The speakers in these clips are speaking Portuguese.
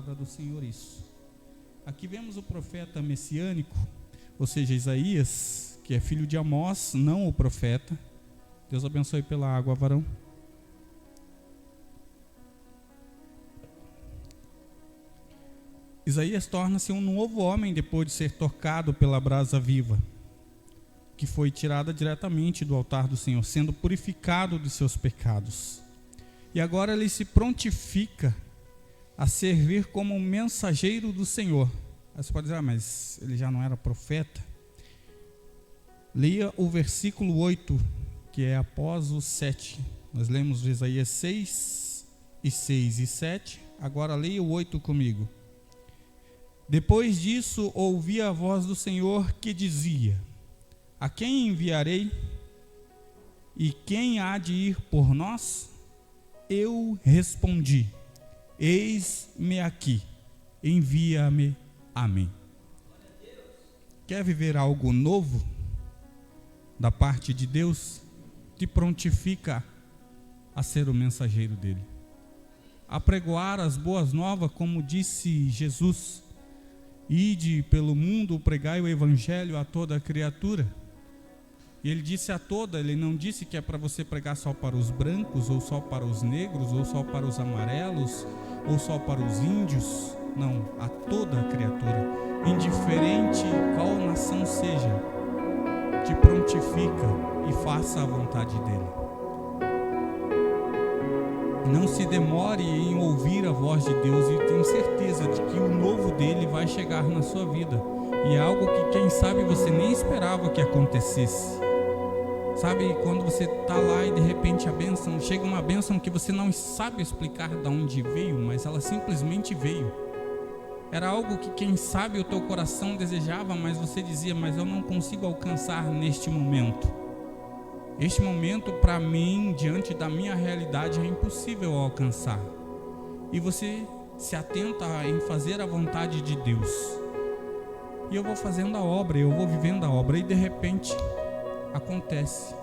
palavra do Senhor isso. Aqui vemos o profeta messiânico, ou seja, Isaías, que é filho de Amós, não o profeta. Deus abençoe pela água, varão. Isaías torna-se um novo homem depois de ser tocado pela brasa viva, que foi tirada diretamente do altar do Senhor, sendo purificado de seus pecados. E agora ele se prontifica a servir como um mensageiro do Senhor. Aí você pode dizer, mas ele já não era profeta? Leia o versículo 8, que é após o 7. Nós lemos Isaías 6 e 7. Agora leia o 8 comigo. Depois disso, ouvi a voz do Senhor que dizia: a quem enviarei? E quem há de ir por nós? Eu respondi: eis-me aqui, envia-me a mim. Quer viver algo novo da parte de Deus? Te prontifica a ser o mensageiro dele, a pregoar as boas novas, como disse Jesus: ide pelo mundo, pregai o evangelho a toda criatura. E ele disse a toda, ele não disse que é para você pregar só para os brancos, ou só para os negros, ou só para os amarelos, ou só para os índios. Não, a toda criatura, indiferente qual nação seja, te prontifica e faça a vontade dele. Não se demore em ouvir a voz de Deus, e tenho certeza de que o novo dele vai chegar na sua vida. E é algo que, quem sabe, você nem esperava que acontecesse. Sabe, quando você está lá e de repente chega uma bênção que você não sabe explicar de onde veio, mas ela simplesmente veio. Era algo que, quem sabe, o teu coração desejava, mas você dizia, mas eu não consigo alcançar neste momento. Este momento, para mim, diante da minha realidade, é impossível alcançar. E você se atenta em fazer a vontade de Deus. E eu vou fazendo a obra, eu vou vivendo a obra, e de repente acontece.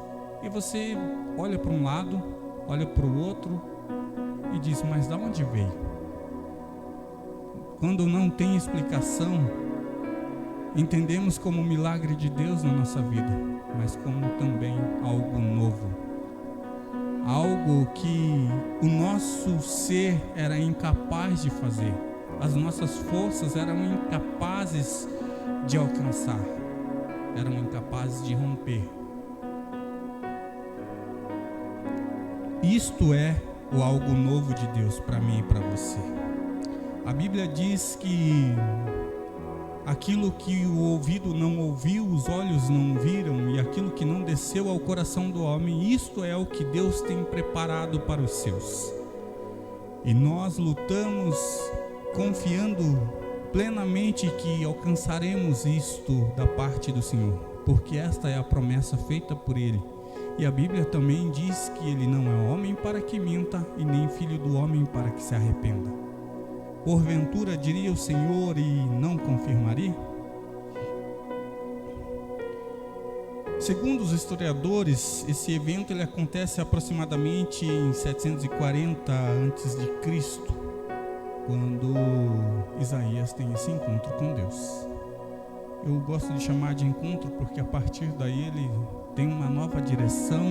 E você olha para um lado, olha para o outro e diz, mas de onde veio? Quando não tem explicação, entendemos como um milagre de Deus na nossa vida, mas como também algo novo. Algo que o nosso ser era incapaz de fazer. As nossas forças eram incapazes de alcançar. Eram incapazes de romper. Isto é o algo novo de Deus para mim e para você. A Bíblia diz que aquilo que o ouvido não ouviu, os olhos não viram, e aquilo que não desceu ao coração do homem, isto é o que Deus tem preparado para os seus. E nós lutamos confiando plenamente que alcançaremos isto da parte do Senhor, porque esta é a promessa feita por Ele. E a Bíblia também diz que Ele não é homem para que minta, e nem filho do homem para que se arrependa. Porventura diria o Senhor e não confirmaria? Segundo os historiadores, esse evento ele acontece aproximadamente em 740 a.C., quando Isaías tem esse encontro com Deus. Eu gosto de chamar de encontro porque a partir daí ele tem uma nova direção,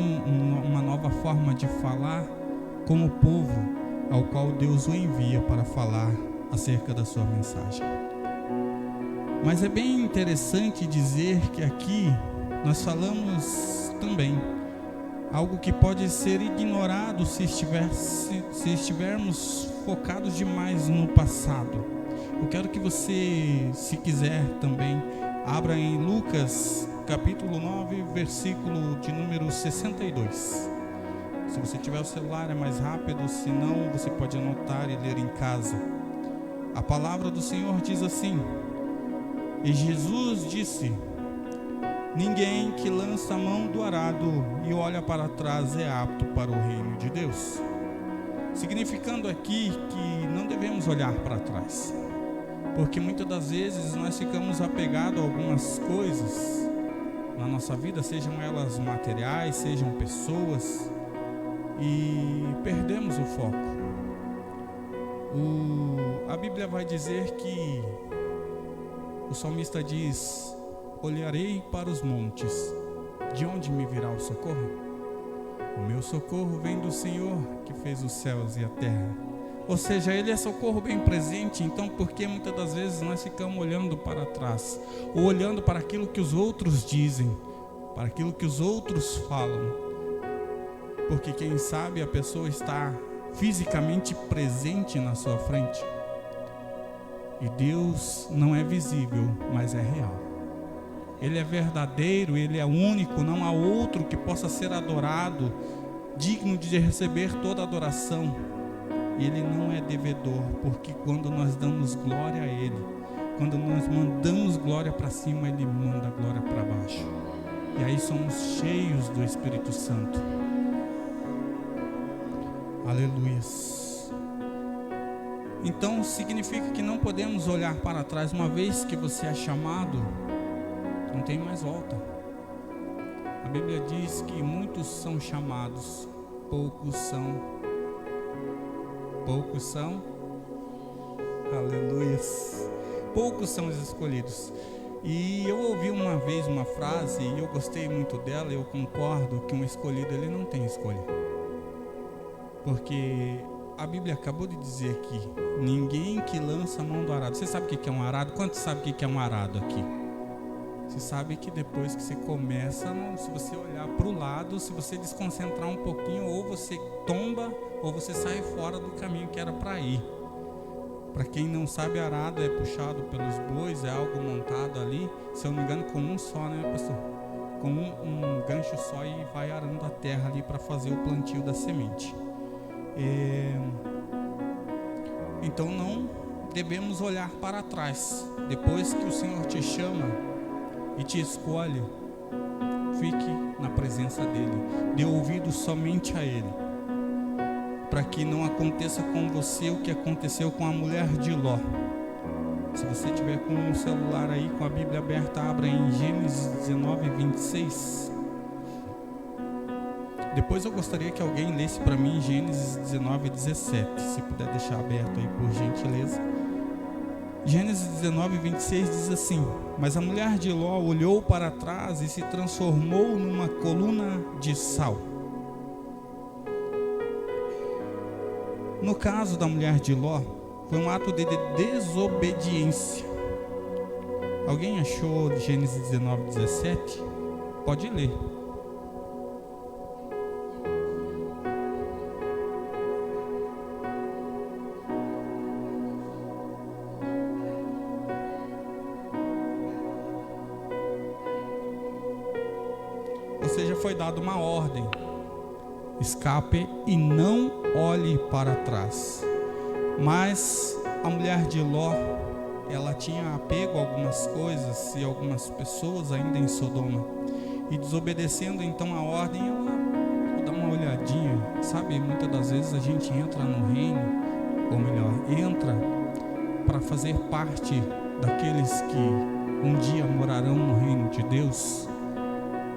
uma nova forma de falar com o povo ao qual Deus o envia para falar acerca da sua mensagem. Mas é bem interessante dizer que aqui nós falamos também algo que pode ser ignorado se estivermos focados demais no passado. Eu quero que você, se quiser também, abra em Lucas capítulo 9, versículo de número 62. Se você tiver o celular é mais rápido, se não você pode anotar e ler em casa. A palavra do Senhor diz assim: e Jesus disse: ninguém que lança a mão do arado e olha para trás é apto para o reino de Deus. Significando aqui que não devemos olhar para trás, porque muitas das vezes nós ficamos apegados a algumas coisas na nossa vida, sejam elas materiais, sejam pessoas, e perdemos o foco. A Bíblia vai dizer que o salmista diz: olharei para os montes, de onde me virá o socorro? O meu socorro vem do Senhor, que fez os céus e a terra. Ou seja, Ele é socorro bem presente. Então, por que muitas das vezes nós ficamos olhando para trás, ou olhando para aquilo que os outros dizem, para aquilo que os outros falam? Porque quem sabe a pessoa está fisicamente presente na sua frente, e Deus não é visível, mas é real. Ele é verdadeiro, Ele é único, não há outro que possa ser adorado, digno de receber toda adoração. Ele não é devedor, porque quando nós damos glória a Ele, quando nós mandamos glória para cima, Ele manda glória para baixo. E aí somos cheios do Espírito Santo. Aleluias. Então significa que não podemos olhar para trás. Uma vez que você é chamado, não tem mais volta. A Bíblia diz que muitos são chamados, poucos são. Aleluias. Poucos são os escolhidos. E eu ouvi uma vez uma frase e eu gostei muito dela. Eu concordo que um escolhido, ele não tem escolha. Porque a Bíblia acabou de dizer aqui: ninguém que lança a mão do arado. Você sabe o que é um arado? Quantos sabem o que é um arado aqui? Você sabe que depois que você começa, se você olhar para o lado, se você desconcentrar um pouquinho, ou você tomba, ou você sai fora do caminho que era para ir. Para quem não sabe, arado é puxado pelos bois, é algo montado ali, se eu não me engano, com um só, né, pastor? Com um gancho só, e vai arando a terra ali para fazer o plantio da semente. Então não devemos olhar para trás. Depois que o Senhor te chama e te escolhe, fique na presença dele, dê ouvido somente a ele, para que não aconteça com você o que aconteceu com a mulher de Ló. Se você tiver com o celular aí, com a Bíblia aberta, abra em Gênesis 19, 26. Depois eu gostaria que alguém lesse para mim Gênesis 19, 17, se puder deixar aberto aí, por gentileza. Gênesis 19, 26 diz assim: mas a mulher de Ló olhou para trás e se transformou numa coluna de sal. No caso da mulher de Ló, foi um ato de desobediência. Alguém achou Gênesis 19, 17? Pode ler. Ou seja, foi dada uma ordem: escape e não olhe para trás. Mas a mulher de Ló, ela tinha apego a algumas coisas e algumas pessoas ainda em Sodoma, e desobedecendo então a ordem, ela dá uma olhadinha. Sabe, muitas das vezes a gente entra no reino, ou melhor, entra para fazer parte daqueles que um dia morarão no reino de Deus.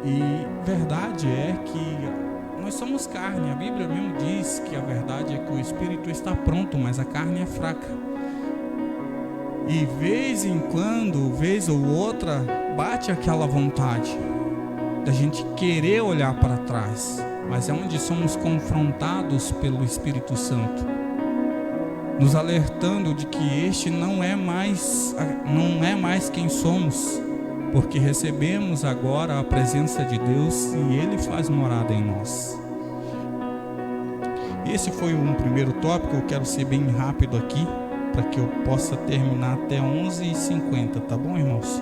E verdade é que nós somos carne. A Bíblia mesmo diz que a verdade é que o espírito está pronto, mas a carne é fraca. E vez em quando, vez ou outra, bate aquela vontade da gente querer olhar para trás, mas é onde somos confrontados pelo Espírito Santo, nos alertando de que este não é mais quem somos, porque recebemos agora a presença de Deus e Ele faz morada em nós. Esse foi um primeiro tópico. Eu quero ser bem rápido aqui, para que eu possa terminar até 11h50, tá bom, irmãos?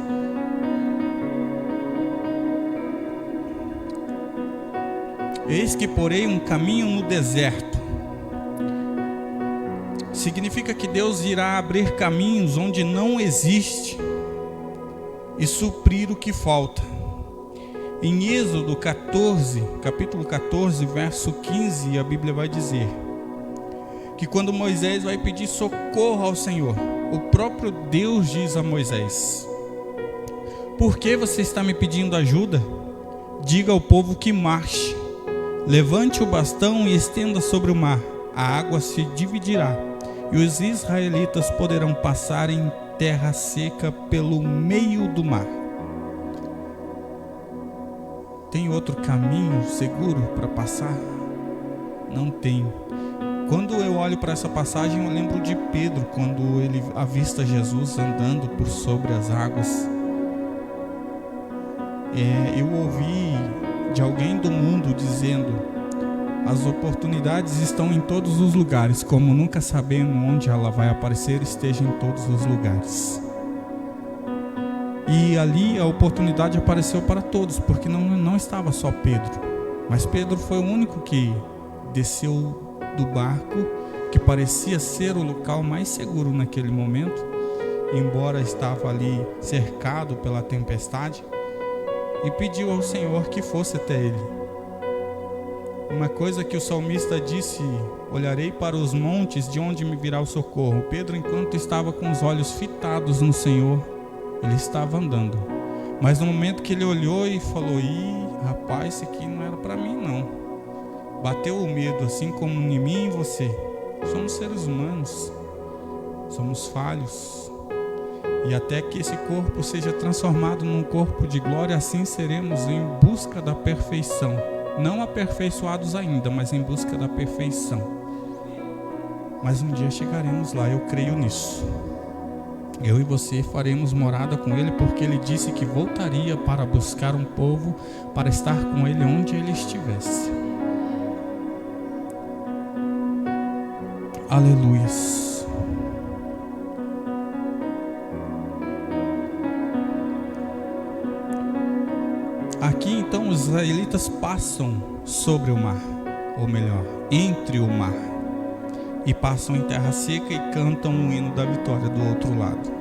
Eis que porei um caminho no deserto. Significa que Deus irá abrir caminhos onde não existe e suprir o que falta. Em Êxodo 14, capítulo 14, verso 15, a Bíblia vai dizer que quando Moisés vai pedir socorro ao Senhor, o próprio Deus diz a Moisés: por que você está me pedindo ajuda? Diga ao povo que marche, levante o bastão e estenda sobre o mar, a água se dividirá, e os israelitas poderão passar em terra seca pelo meio do mar. Tem outro caminho seguro para passar? Não tem. Quando eu olho para essa passagem, eu lembro de Pedro, quando ele avista Jesus andando por sobre as águas. Eu ouvi de alguém do mundo dizendo: as oportunidades estão em todos os lugares, como nunca sabemos onde ela vai aparecer, esteja em todos os lugares. E ali a oportunidade apareceu para todos, porque não estava só Pedro, mas Pedro foi o único que desceu do barco, que parecia ser o local mais seguro naquele momento, embora estava ali cercado pela tempestade, e pediu ao Senhor que fosse até ele. Uma coisa que o salmista disse: olharei para os montes, de onde me virá o socorro. Pedro, enquanto estava com os olhos fitados no Senhor, ele estava andando, mas no momento que ele olhou e falou: rapaz, isso aqui não era para mim não. Bateu o medo, assim como em mim e em você. Somos seres humanos, somos falhos, e até que esse corpo seja transformado num corpo de glória, assim seremos em busca da perfeição. Não aperfeiçoados ainda, mas em busca da perfeição. Mas um dia chegaremos lá, eu creio nisso. Eu e você faremos morada com Ele, porque Ele disse que voltaria para buscar um povo, para estar com Ele onde Ele estivesse. Aleluias. Aqui então os israelitas passam sobre o mar, ou melhor, entre o mar, e passam em terra seca e cantam o hino da vitória do outro lado.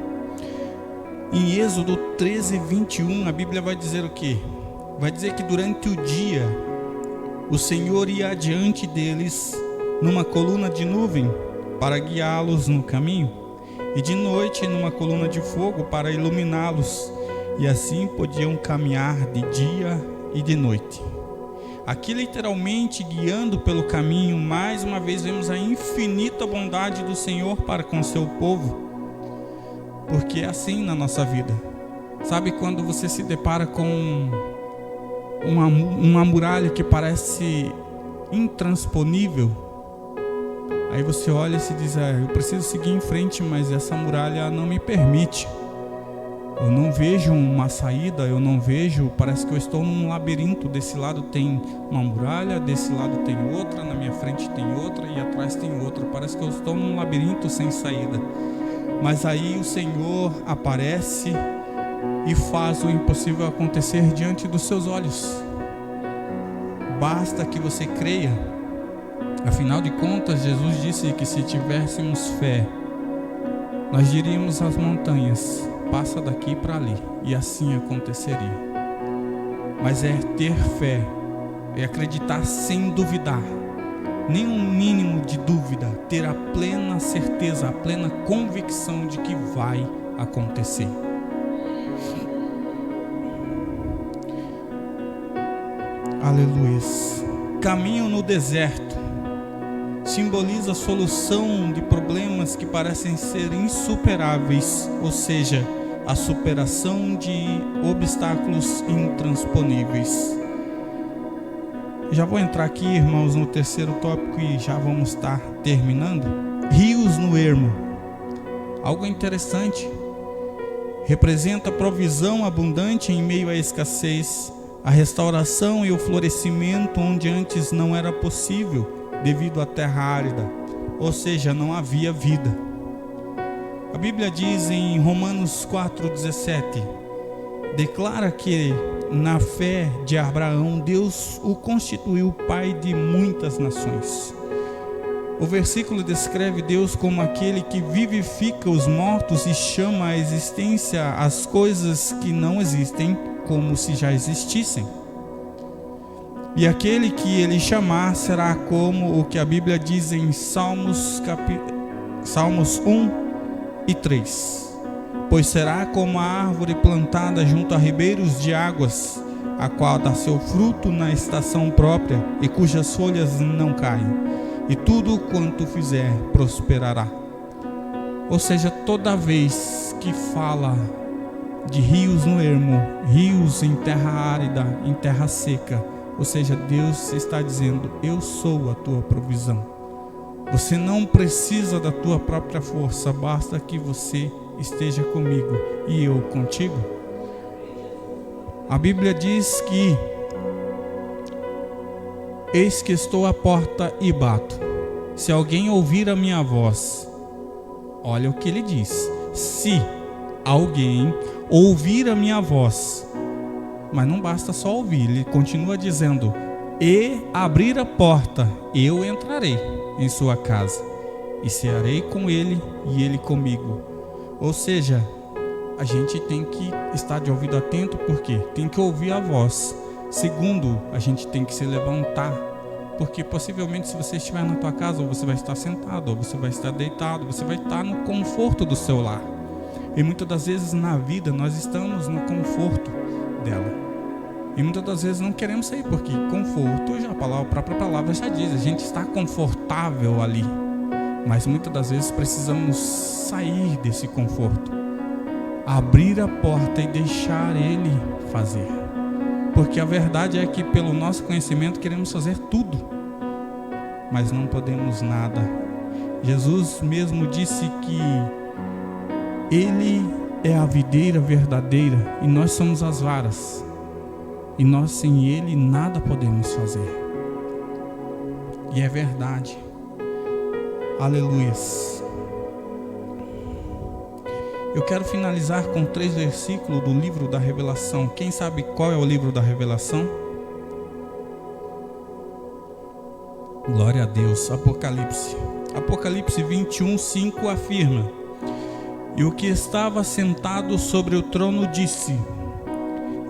Em Êxodo 13:21, a Bíblia vai dizer o quê? Vai dizer que durante o dia o Senhor ia adiante deles numa coluna de nuvem para guiá-los no caminho, e de noite numa coluna de fogo para iluminá-los, e assim podiam caminhar de dia e de noite. Aqui literalmente guiando pelo caminho. Mais uma vez vemos a infinita bondade do Senhor para com seu povo, porque é assim na nossa vida. Sabe quando você se depara com uma muralha que parece intransponível? Aí você olha e se diz: eu preciso seguir em frente, mas essa muralha não me permite. Eu não vejo uma saída, eu não vejo, parece que eu estou num labirinto. Desse lado tem uma muralha, desse lado tem outra, na minha frente tem outra e atrás tem outra. Parece que eu estou num labirinto sem saída. Mas aí o Senhor aparece e faz o impossível acontecer diante dos seus olhos. Basta que você creia. Afinal de contas, Jesus disse que se tivéssemos fé, nós diríamos às montanhas: passa daqui para ali, e assim aconteceria. Mas é ter fé, é acreditar sem duvidar, nem um mínimo de dúvida, ter a plena certeza, a plena convicção de que vai acontecer. Aleluia. Caminho no deserto simboliza a solução de problemas que parecem ser insuperáveis, ou seja, a superação de obstáculos intransponíveis. Já vou entrar aqui, irmãos, no terceiro tópico e já vamos estar terminando. Rios no ermo. Algo interessante. Representa a provisão abundante em meio à escassez, a restauração e o florescimento onde antes não era possível, devido à terra árida, ou seja, não havia vida. A Bíblia diz em Romanos 4:17, declara que na fé de Abraão, Deus o constituiu pai de muitas nações. O versículo descreve Deus como aquele que vivifica os mortos e chama à existência as coisas que não existem como se já existissem. E aquele que ele chamar será como o que a Bíblia diz em Salmos 1 e 3. Pois será como a árvore plantada junto a ribeiros de águas, a qual dá seu fruto na estação própria e cujas folhas não caem, e tudo quanto fizer prosperará. Ou seja, toda vez que fala de rios no ermo, rios em terra árida, em terra seca, ou seja, Deus está dizendo: eu sou a tua provisão. Você não precisa da tua própria força, basta que você esteja comigo e eu contigo. A Bíblia diz que: eis que estou à porta e bato. Se alguém ouvir a minha voz, olha o que ele diz: se alguém ouvir a minha voz. Mas não basta só ouvir, ele continua dizendo: e abrir a porta, eu entrarei em sua casa e cearei com ele e ele comigo. Ou seja, a gente tem que estar de ouvido atento, porque tem que ouvir a voz. Segundo, a gente tem que se levantar, porque possivelmente, se você estiver na tua casa, ou você vai estar sentado, ou você vai estar deitado, você vai estar no conforto do seu lar. E muitas das vezes na vida nós estamos no conforto dela, e muitas das vezes não queremos sair, porque conforto, já a própria palavra já diz, a gente está confortável ali. Mas muitas das vezes precisamos sair desse conforto, abrir a porta e deixar Ele fazer. Porque a verdade é que, pelo nosso conhecimento, queremos fazer tudo, mas não podemos nada. Jesus mesmo disse que Ele é a videira verdadeira e nós somos as varas, e nós sem Ele nada podemos fazer. E é verdade. Aleluias. Eu quero finalizar com 3 versículos do livro da Revelação. Quem sabe qual é o livro da Revelação? Glória a Deus. Apocalipse. Apocalipse 21:5 afirma: e o que estava sentado sobre o trono disse: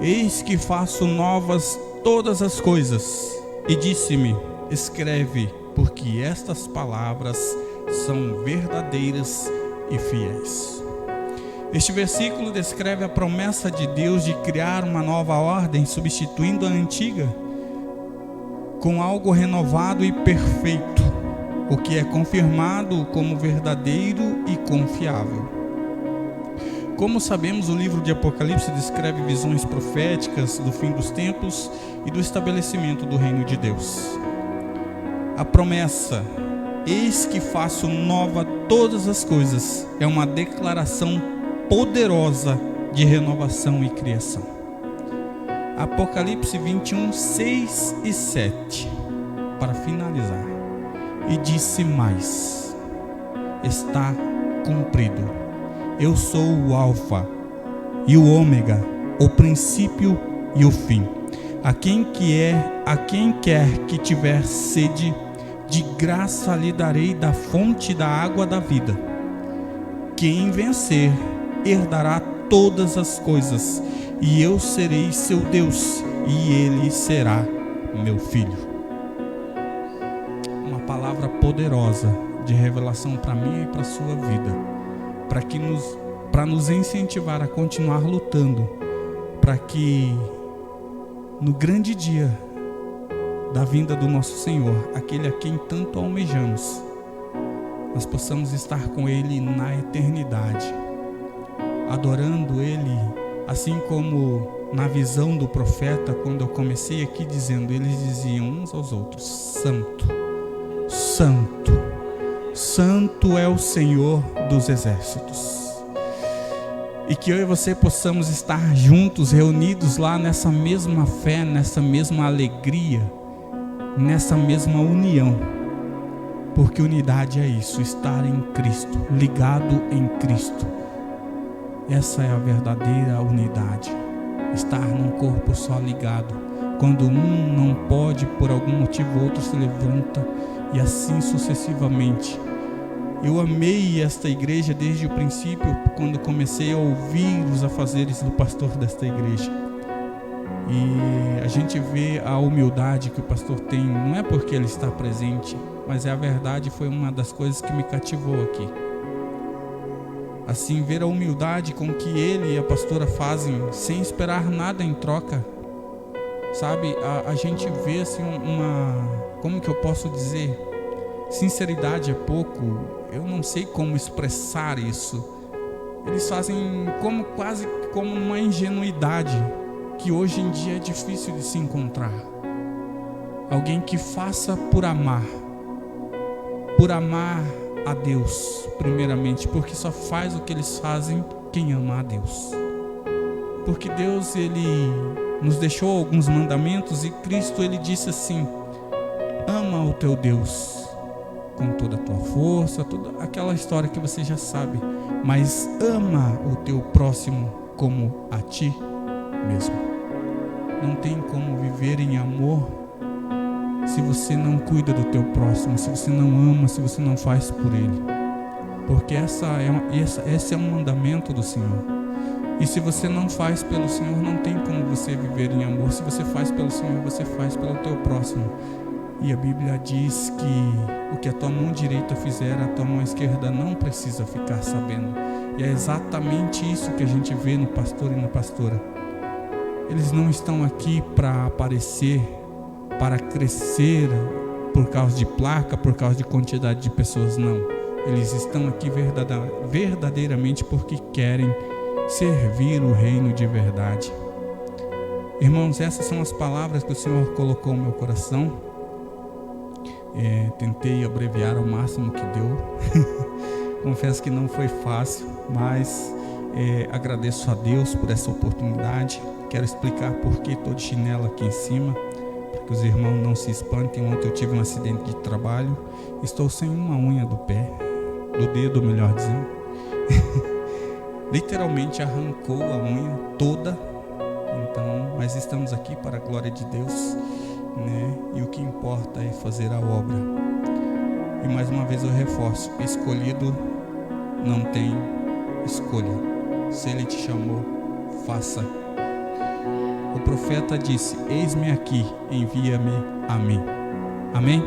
eis que faço novas todas as coisas. E disse-me: escreve, porque estas palavras são verdadeiras e fiéis. Este versículo descreve a promessa de Deus de criar uma nova ordem, substituindo a antiga com algo renovado e perfeito, o que é confirmado como verdadeiro e confiável. Como sabemos, o livro de Apocalipse descreve visões proféticas do fim dos tempos e do estabelecimento do reino de Deus. A promessa, eis que faço nova todas as coisas, é uma declaração poderosa de renovação e criação. Apocalipse 21:6 e 7, para finalizar. E disse mais: está cumprido. Eu sou o Alfa e o Ômega, o princípio e o fim. A quem quer que tiver sede, de graça lhe darei da fonte da água da vida. Quem vencer herdará todas as coisas, e eu serei seu Deus, e ele será meu filho. Uma palavra poderosa de revelação para mim e para a sua vida, para nos incentivar a continuar lutando, para que no grande dia da vinda do nosso Senhor, aquele a quem tanto almejamos, nós possamos estar com Ele na eternidade, adorando Ele, assim como na visão do profeta, quando eu comecei aqui dizendo, eles diziam uns aos outros: Santo, Santo, Santo é o Senhor dos exércitos. E que eu e você possamos estar juntos, reunidos lá nessa mesma fé, nessa mesma alegria, nessa mesma união, porque unidade é isso, estar em Cristo, ligado em Cristo. Essa é a verdadeira unidade, estar num corpo só ligado. Quando um não pode, por algum motivo, o outro se levanta, e assim sucessivamente. Eu amei esta igreja desde o princípio, quando comecei a ouvir os afazeres do pastor desta igreja. E a gente vê a humildade que o pastor tem, não é porque ele está presente, mas é a verdade, foi uma das coisas que me cativou aqui. Assim, ver a humildade com que ele e a pastora fazem, sem esperar nada em troca. Sabe, a gente vê assim como que eu posso dizer? sinceridade é pouco, eu não sei como expressar isso. Eles fazem quase como uma ingenuidade que hoje em dia é difícil de se encontrar. Alguém que faça por amar a Deus, primeiramente, porque só faz o que eles fazem quem ama a Deus. Porque Deus, Ele nos deixou alguns mandamentos, e Cristo, Ele disse assim: ama o teu Deus com toda a tua força, toda aquela história que você já sabe, mas ama o teu próximo como a ti mesmo. Não tem como viver em amor se você não cuida do teu próximo, se você não ama, se você não faz por ele. Porque esse é um mandamento do Senhor. E se você não faz pelo Senhor, não tem como você viver em amor. Se você faz pelo Senhor, você faz pelo teu próximo. E a Bíblia diz que o que a tua mão direita fizer, a tua mão esquerda não precisa ficar sabendo. E é exatamente isso que a gente vê no pastor e na pastora. Eles não estão aqui para aparecer, para crescer por causa de placa, por causa de quantidade de pessoas, não. Eles estão aqui verdadeiramente porque querem servir o reino de verdade. Irmãos, essas são as palavras que o Senhor colocou no meu coração. Tentei abreviar ao máximo que deu. Confesso que não foi fácil, mas agradeço a Deus por essa oportunidade. Quero explicar por que estou de chinelo aqui em cima, para que os irmãos não se espantem. Ontem eu tive um acidente de trabalho, estou sem uma unha do pé, do dedo, melhor dizendo. Literalmente arrancou a unha toda. Então, mas estamos aqui para a glória de Deus, né? E o que importa é fazer a obra. E mais uma vez eu reforço: escolhido não tem escolha. Se Ele te chamou, faça. O profeta disse: eis-me aqui, envia-me a mim. Amém?